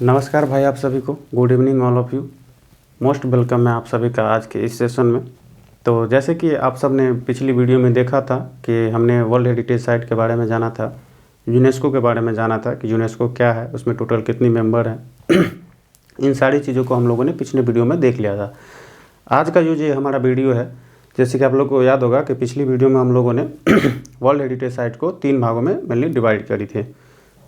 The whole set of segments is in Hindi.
नमस्कार भाई, आप सभी को good evening all of you. Most welcome है आप सभी का आज के इस सेशन में। तो जैसे कि आप सब ने पिछली वीडियो में देखा था कि हमने वर्ल्ड हेरिटेज साइट के बारे में जाना था, यूनेस्को के बारे में जाना था कि यूनेस्को क्या है, उसमें टोटल कितनी मेंबर हैं। इन सारी चीज़ों को हम लोगों ने पिछले वीडियो में देख लिया था। आज का जो ये हमारा वीडियो है, जैसे कि आप लोग को याद होगा कि पिछली वीडियो में हम लोगों ने वर्ल्ड हेरिटेज साइट को 3 भागों में मेनली डिवाइड करी थी।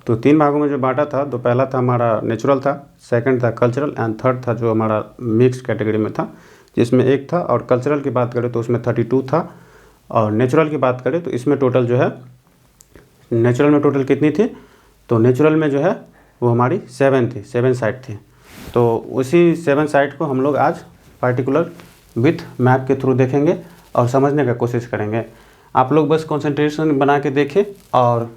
तो 3 भागों में जो बांटा था, तो पहला था हमारा नेचुरल था, सेकंड था कल्चरल एंड थर्ड था जो हमारा मिक्स कैटेगरी में था, जिसमें 1 था। और कल्चरल की बात करें तो उसमें 32 था, और नेचुरल की बात करें तो इसमें टोटल जो है, नेचुरल में टोटल कितनी थी, तो नेचुरल में जो है वो हमारी 7 साइट थी। तो उसी 7 साइट को हम लोग आज पार्टिकुलर विथ मैप के थ्रू देखेंगे और समझने का कोशिश करेंगे। आप लोग बस कंसंट्रेशन बना के देखें और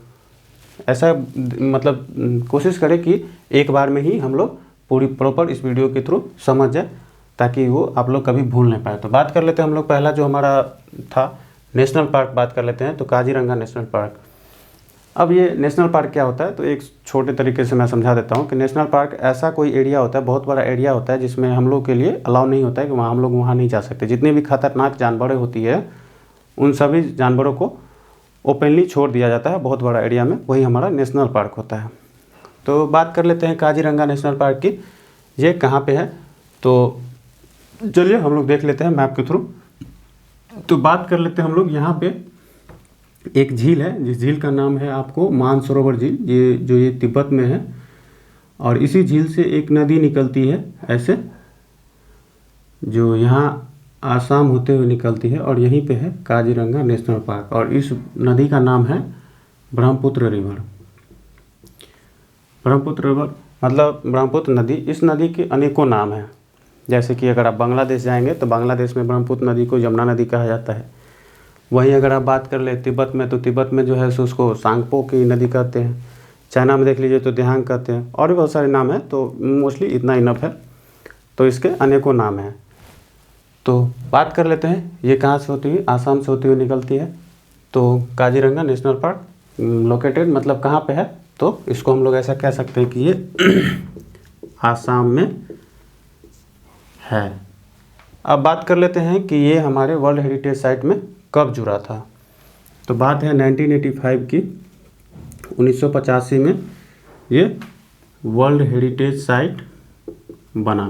ऐसा मतलब कोशिश करें कि एक बार में ही हम लोग पूरी प्रॉपर इस वीडियो के थ्रू समझ जाए, ताकि वो आप लोग कभी भूल नहीं पाए। तो बात कर लेते हैं हम लोग, पहला जो हमारा था नेशनल पार्क बात कर लेते हैं। तो काजीरंगा नेशनल पार्क। अब ये नेशनल पार्क क्या होता है, तो एक छोटे तरीके से मैं समझा देता हूँ कि नेशनल पार्क ऐसा कोई एरिया होता है, बहुत बड़ा एरिया होता है, जिसमें हम लोग के लिए अलाउ नहीं होता है कि हम लोग वहाँ नहीं जा सकते। जितनी भी खतरनाक जानवरें होती है, उन सभी जानवरों को ओपनली छोड़ दिया जाता है बहुत बड़ा एरिया में, वही हमारा नेशनल पार्क होता है। तो बात कर लेते हैं काजीरंगा नेशनल पार्क की, ये कहाँ पे है। तो चलिए हम लोग देख लेते हैं मैप के थ्रू। तो बात कर लेते हैं हम लोग, यहाँ पे एक झील है, जिस झील का नाम है आपको मानसरोवर झील, ये तिब्बत में है। और इसी झील से एक नदी निकलती है ऐसे, जो यहाँ आसाम होते हुए निकलती है, और यहीं पे है काजीरंगा नेशनल पार्क। और इस नदी का नाम है ब्रह्मपुत्र रिवर। ब्रह्मपुत्र रिवर मतलब ब्रह्मपुत्र नदी। इस नदी के अनेकों नाम हैं, जैसे कि अगर आप बांग्लादेश जाएंगे तो बांग्लादेश में ब्रह्मपुत्र नदी को यमुना नदी कहा जाता है। वहीं अगर आप बात कर ले तिब्बत में, तो तिब्बत में जो है सो उसको सांगपो की नदी कहते हैं। चाइना में देख लीजिए तो देहांग कहते हैं, और भी बहुत सारे नाम हैं। तो मोस्टली इतना इनफ है, तो इसके अनेकों नाम हैं। तो बात कर लेते हैं ये कहाँ से होती हुई, आसाम से होती हुई निकलती है। तो काजीरंगा नेशनल पार्क लोकेटेड मतलब कहाँ पे है, तो इसको हम लोग ऐसा कह सकते हैं कि ये आसाम में है। अब बात कर लेते हैं कि ये हमारे वर्ल्ड हेरिटेज साइट में कब जुड़ा था। तो बात है 1985 की, 1985 में ये वर्ल्ड हेरिटेज साइट बना।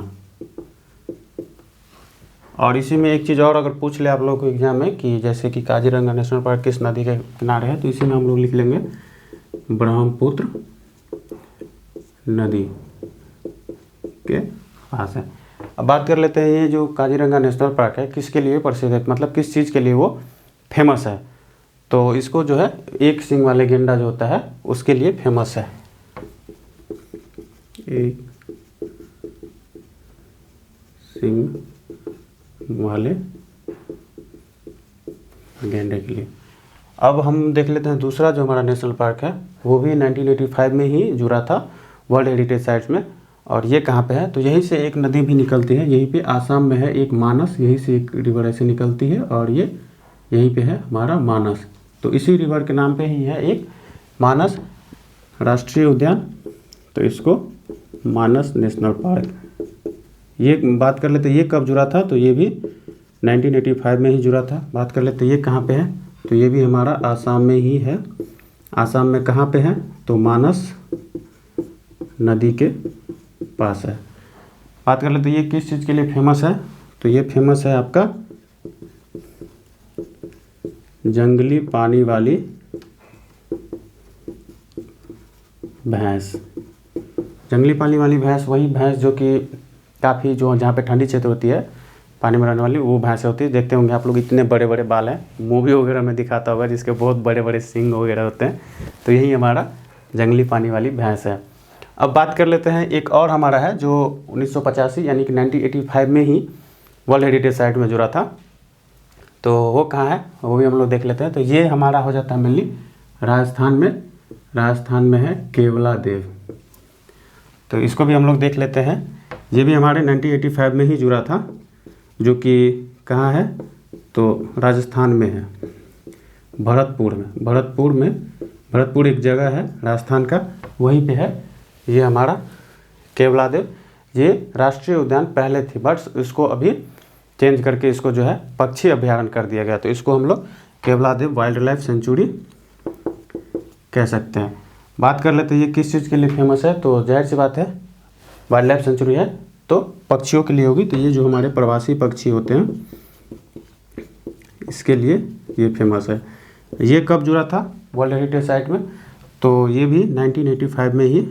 और इसी में एक चीज़ और अगर पूछ ले आप लोगों को एग्जाम में, कि जैसे कि काजीरंगा नेशनल पार्क किस नदी के किनारे है, तो इसी में हम लोग लिख लेंगे ब्रह्मपुत्र नदी के पास है। अब बात कर लेते हैं ये जो काजीरंगा नेशनल पार्क है किसके लिए प्रसिद्ध है, मतलब किस चीज़ के लिए वो फेमस है। तो इसको जो है एक सींग वाले गेंडा जो होता है उसके लिए फेमस है, एक सींग वाले गेंडे के लिए। अब हम देख लेते हैं दूसरा जो हमारा नेशनल पार्क है, वो भी 1985 में ही जुड़ा था वर्ल्ड हेरिटेज साइट्स में। और ये कहाँ पे है, तो यहीं से एक नदी भी निकलती है, यहीं पे आसाम में है एक मानस, यहीं से एक रिवर ऐसे निकलती है, और ये यहीं पे है हमारा मानस। तो इसी रिवर के नाम पे ही है एक मानस राष्ट्रीय उद्यान, तो इसको मानस नेशनल पार्क। ये बात कर लेते ये कब जुड़ा था, तो ये भी 1985 में ही जुड़ा था। बात कर लेते ये कहाँ पे है, तो ये भी हमारा आसाम में ही है। आसाम में कहाँ पे है, तो मानस नदी के पास है। बात कर लेते ये किस चीज़ के लिए फेमस है, तो ये फेमस है आपका जंगली पानी वाली भैंस। जंगली पानी वाली भैंस वही भैंस जो कि काफ़ी जो जहाँ पे ठंडी क्षेत्र होती है, पानी में रहने वाली वो भैंस होती है। देखते होंगे आप लोग इतने बड़े बड़े बाल हैं, मूवी वगैरह में दिखाता होगा, जिसके बहुत बड़े बड़े सींग वगैरह होते हैं। तो यही हमारा जंगली पानी वाली भैंस है। अब बात कर लेते हैं एक और हमारा है जो 1985 यानी कि 1985 में ही वर्ल्ड हेरिटेज साइट में जुड़ा था। तो वो कहाँ है, वो भी हम लोग देख लेते हैं। तो ये हमारा हो जाता है मेनली राजस्थान में। राजस्थान में है केवला देव, तो इसको भी हम लोग देख लेते हैं। ये भी हमारे 1985 में ही जुड़ा था, जो कि कहाँ है, तो राजस्थान में है, भरतपुर में। भरतपुर एक जगह है राजस्थान का, वहीं पे है ये हमारा केवलादेव, ये राष्ट्रीय उद्यान पहले थी, बट इसको अभी चेंज करके इसको जो है पक्षी अभ्यारण्य कर दिया गया। तो इसको हम लोग केवलादेव वाइल्ड लाइफ सेंचुरी कह सकते हैं। बात कर लेते हैं ये किस चीज़ के लिए फेमस है। तो जाहिर सी बात है वाइल्ड लाइफ सेंचुरी है तो पक्षियों के लिए होगी। तो ये जो हमारे प्रवासी पक्षी होते हैं इसके लिए ये फेमस है। ये कब जुड़ा था वर्ल्ड हेरिटेज साइट में? तो ये भी 1985 में ही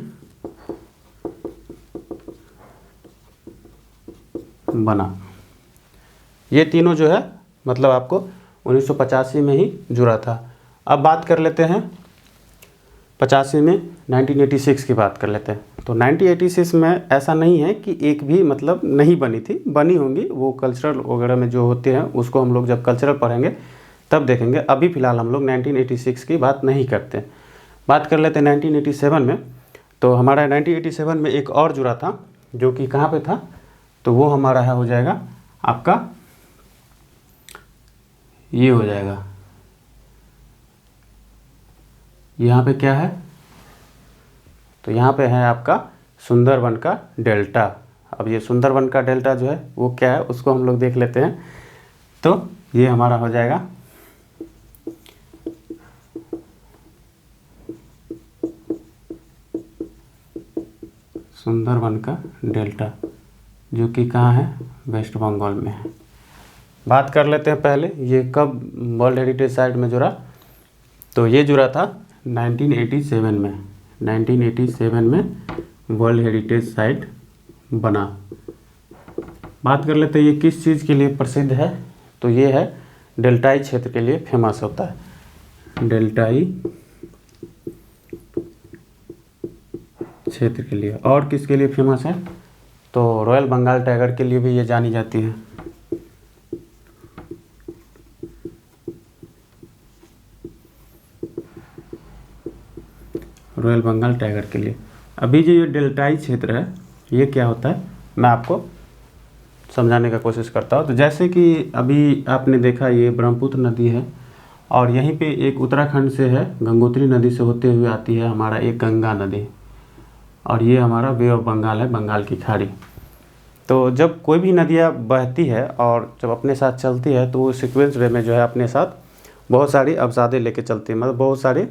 बना। ये तीनों जो है मतलब आपको 1985 में ही जुड़ा था। अब बात कर लेते हैं 85 में 1986 की बात कर लेते हैं। तो 1986 में ऐसा नहीं है कि एक भी मतलब नहीं बनी थी, बनी होंगी, वो कल्चरल वगैरह में जो होते हैं उसको हम लोग जब कल्चरल पढ़ेंगे तब देखेंगे। अभी फ़िलहाल हम लोग 1986 की बात नहीं करते। बात कर लेते हैं 1987 में। तो हमारा 1987 में एक और जुड़ा था जो कि कहाँ पे था, तो वो हमारा है हो जाएगा आपका, ये हो जाएगा यहाँ पे क्या है, तो यहाँ पे है आपका सुंदरवन का डेल्टा। अब ये सुंदरवन का डेल्टा जो है वो क्या है उसको हम लोग देख लेते हैं। तो ये हमारा हो जाएगा सुंदरवन का डेल्टा, जो कि कहाँ है, वेस्ट बंगाल में है। बात कर लेते हैं पहले ये कब वर्ल्ड हेरिटेज साइट में जुड़ा। तो ये जुड़ा था 1987 में। 1987 में वर्ल्ड हेरिटेज साइट बना। बात कर लेते हैं ये किस चीज़ के लिए प्रसिद्ध है। तो ये है डेल्टाई क्षेत्र के लिए फेमस होता है, डेल्टाई क्षेत्र के लिए। और किसके लिए फेमस है, तो रॉयल बंगाल टाइगर के लिए भी ये जानी जाती है। रॉयल बंगाल टाइगर के लिए। अभी जो ये डेल्टाई क्षेत्र है ये क्या होता है मैं आपको समझाने का कोशिश करता हूँ। तो जैसे कि अभी आपने देखा ये ब्रह्मपुत्र नदी है और यहीं पे एक उत्तराखंड से है, गंगोत्री नदी से होते हुए आती है हमारा एक गंगा नदी, और ये हमारा बे ऑफ बंगाल है, बंगाल की खाड़ी। तो जब कोई भी नदियाँ बहती है और जब अपने साथ चलती है तो वो सीक्वेंस वे में जो है अपने साथ बहुत सारी अवसादें लेके चलती है, मतलब बहुत सारे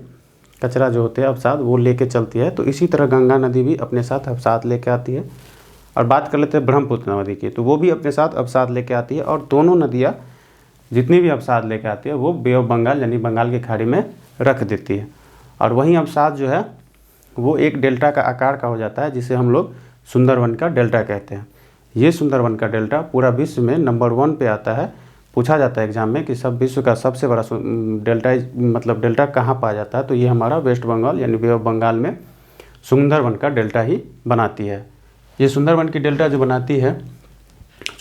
कचरा जो होते हैं अवसाद वो लेके चलती है। तो इसी तरह गंगा नदी भी अपने साथ अवसाद लेके आती है। और बात कर लेते हैं ब्रह्मपुत्र नदी की, तो वो भी अपने साथ अवसाद लेके आती है। और दोनों नदियाँ जितनी भी अवसाद लेके आती है वो बे ऑफ बंगाल यानी बंगाल की खाड़ी में रख देती है। और वहीं अवसाद जो है वो एक डेल्टा का आकार का हो जाता है, जिसे हम लोग सुंदरवन का डेल्टा कहते हैं। ये सुंदरवन का डेल्टा पूरा विश्व में नंबर 1 पे आता है। पूछा जाता है एग्जाम में कि सब विश्व का सबसे बड़ा डेल्टा मतलब डेल्टा कहाँ पाया जाता है, तो ये हमारा वेस्ट बंगाल यानी बे ऑफ बंगाल में सुंदरवन का डेल्टा ही बनाती है। ये सुंदरवन की डेल्टा जो बनाती है,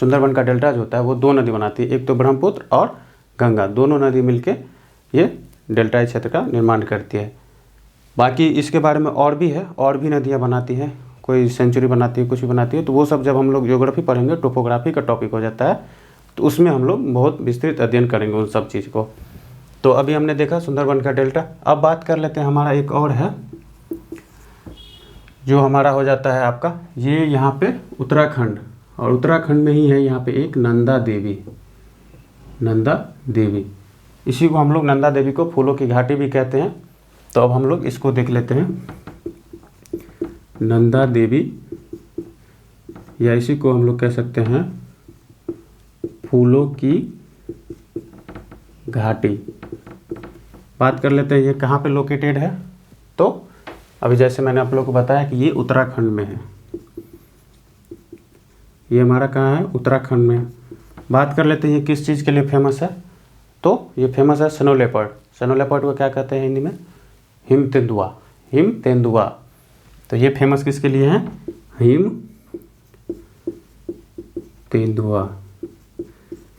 सुंदरवन का डेल्टा जो होता है वो 2 नदी बनाती है, एक तो ब्रह्मपुत्र और गंगा, दोनों नदी मिलके ये डेल्टाई क्षेत्र का निर्माण करती है। बाकी इसके बारे में और भी है, और भी नदियाँ बनाती हैं, कोई सेंचुरी बनाती है, कुछ भी बनाती है। तो वो सब जब हम लोग ज्योग्राफी पढ़ेंगे, टोपोग्राफी का टॉपिक हो जाता है, तो उसमें हम लोग बहुत विस्तृत अध्ययन करेंगे उन सब चीज़ को। तो अभी हमने देखा सुंदरवन का डेल्टा। अब बात कर लेते हैं हमारा एक और है जो हमारा हो जाता है आपका, ये यहाँ पे उत्तराखंड, और उत्तराखंड में ही है यहाँ पे एक नंदा देवी। नंदा देवी, इसी को हम लोग नंदा देवी को फूलों की घाटी भी कहते हैं। तो अब हम लोग इसको देख लेते हैं, नंदा देवी, या इसी को हम लोग कह सकते हैं फूलों की घाटी। बात कर लेते हैं ये कहाँ पे लोकेटेड है। तो अभी जैसे मैंने आप लोगों को बताया कि ये उत्तराखंड में है, ये हमारा कहाँ है, उत्तराखंड में। बात कर लेते हैं ये किस चीज़ के लिए फेमस है। तो ये फेमस है स्नो लेपर्ड। स्नो लेपर्ड को क्या कहते हैं हिंदी में, हिम तेंदुआ, हिम तेंदुआ। तो ये फेमस किसके लिए है, हिम तेंदुआ।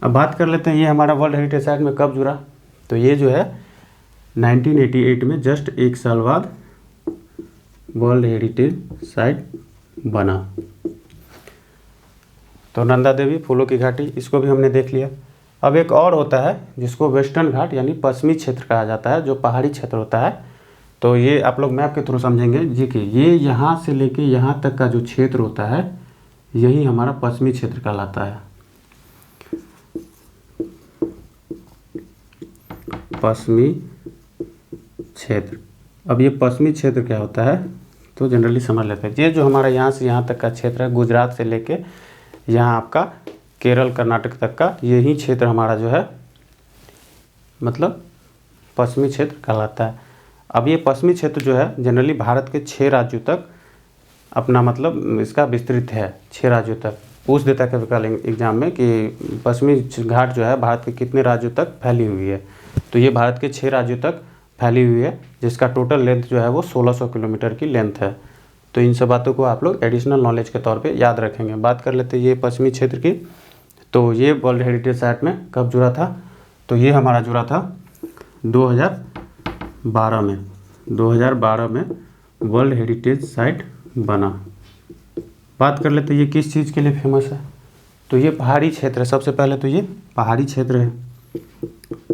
अब बात कर लेते हैं ये हमारा वर्ल्ड हेरिटेज साइट में कब जुड़ा। तो ये जो है 1988 में जस्ट 1 साल बाद वर्ल्ड हेरिटेज साइट बना। तो नंदा देवी, फूलों की घाटी, इसको भी हमने देख लिया। अब एक और होता है जिसको वेस्टर्न घाट यानी पश्चिमी क्षेत्र कहा जाता है, जो पहाड़ी क्षेत्र होता है। तो ये आप लोग मैप के थ्रू समझेंगे जी कि ये यहाँ से लेके यहाँ तक का जो क्षेत्र होता है यही हमारा पश्चिमी क्षेत्र कहलाता है। पश्चिमी क्षेत्र। अब ये पश्चिमी क्षेत्र क्या होता है तो जनरली समझ लेते हैं। ये जो हमारा यहाँ से यहाँ तक का क्षेत्र है, गुजरात से लेके यहाँ आपका केरल कर्नाटक तक का, यही क्षेत्र हमारा जो है मतलब पश्चिमी क्षेत्र कहलाता है। अब ये पश्चिमी क्षेत्र जो है जनरली भारत के 6 राज्यों तक अपना मतलब इसका विस्तृत है। 6 राज्यों तक पूछ देता है कभी कल एग्जाम में कि पश्चिमी घाट जो है भारत के कितने राज्यों तक फैली हुई है। तो ये भारत के 6 राज्यों तक फैली हुई है, जिसका टोटल लेंथ जो है वो 1600 किलोमीटर की लेंथ है। तो इन सब बातों को आप लोग एडिशनल नॉलेज के तौर पे याद रखेंगे। बात कर लेते हैं ये पश्चिमी क्षेत्र की। तो ये वर्ल्ड हेरिटेज साइट में कब जुड़ा था, तो ये हमारा जुड़ा था 2012 में। 2012 में वर्ल्ड हेरिटेज साइट बना। बात कर लेते हैं ये किस चीज़ के लिए फेमस है, तो ये पहाड़ी क्षेत्र है। सबसे पहले तो ये पहाड़ी क्षेत्र है,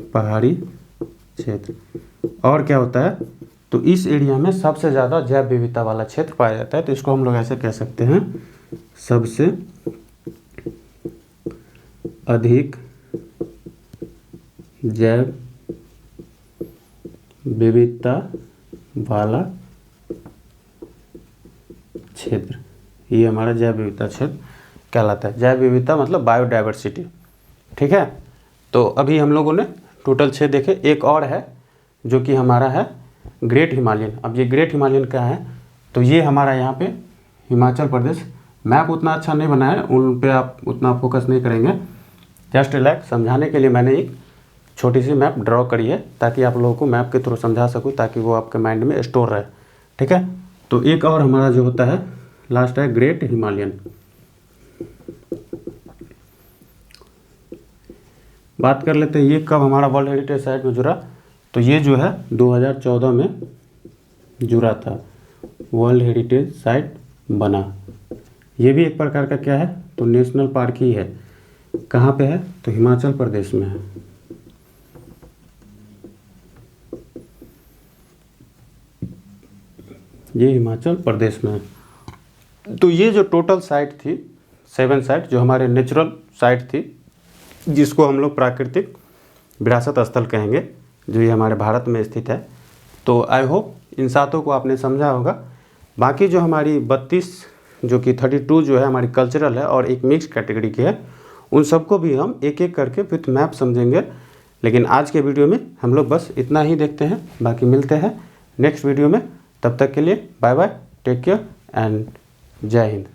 पहाड़ी क्षेत्र। और क्या होता है तो इस एरिया में सबसे ज़्यादा जैव विविधता वाला क्षेत्र पाया जाता है। तो इसको हम लोग ऐसे कह सकते हैं, सबसे अधिक जैव विविधता वाला क्षेत्र, ये हमारा जैव विविधता क्षेत्र कहलाता है। जैव विविधता मतलब बायोडाइवर्सिटी, ठीक है। तो अभी हम लोगों ने टोटल 6 देखे। एक और है जो कि हमारा है ग्रेट हिमालयन। अब ये ग्रेट हिमालयन क्या है, तो ये हमारा यहाँ पे हिमाचल प्रदेश। मैप उतना अच्छा नहीं बना है, उन पे आप उतना फोकस नहीं करेंगे। जस्ट लाइक समझाने के लिए मैंने एक छोटी सी मैप ड्रॉ करी है, ताकि आप लोगों को मैप के थ्रू समझा सकूँ, ताकि वो आपके माइंड में स्टोर रहे, ठीक है। तो एक और हमारा जो होता है लास्ट है ग्रेट हिमालयन। बात कर लेते हैं ये कब हमारा वर्ल्ड हेरिटेज साइट में जुड़ा, तो ये जो है 2014 में जुड़ा था, वर्ल्ड हेरिटेज साइट बना। ये भी एक प्रकार का क्या है तो नेशनल पार्क ही है। कहाँ पे है तो हिमाचल प्रदेश में है। ये हिमाचल प्रदेश में है। तो ये जो टोटल साइट थी 7 साइट जो हमारे नेचुरल साइट थी, जिसको हम लोग प्राकृतिक विरासत स्थल कहेंगे, जो ये हमारे भारत में स्थित है। तो आई होप इन 7 को आपने समझा होगा। बाकी जो हमारी 32 जो कि 32 जो है हमारी कल्चरल है और एक मिक्स कैटेगरी की है, उन सबको भी हम एक एक करके विथ मैप समझेंगे। लेकिन आज के वीडियो में हम लोग बस इतना ही देखते हैं, बाकी मिलते हैं नेक्स्ट वीडियो में। तब तक के लिए bye bye, take care and जय हिंद।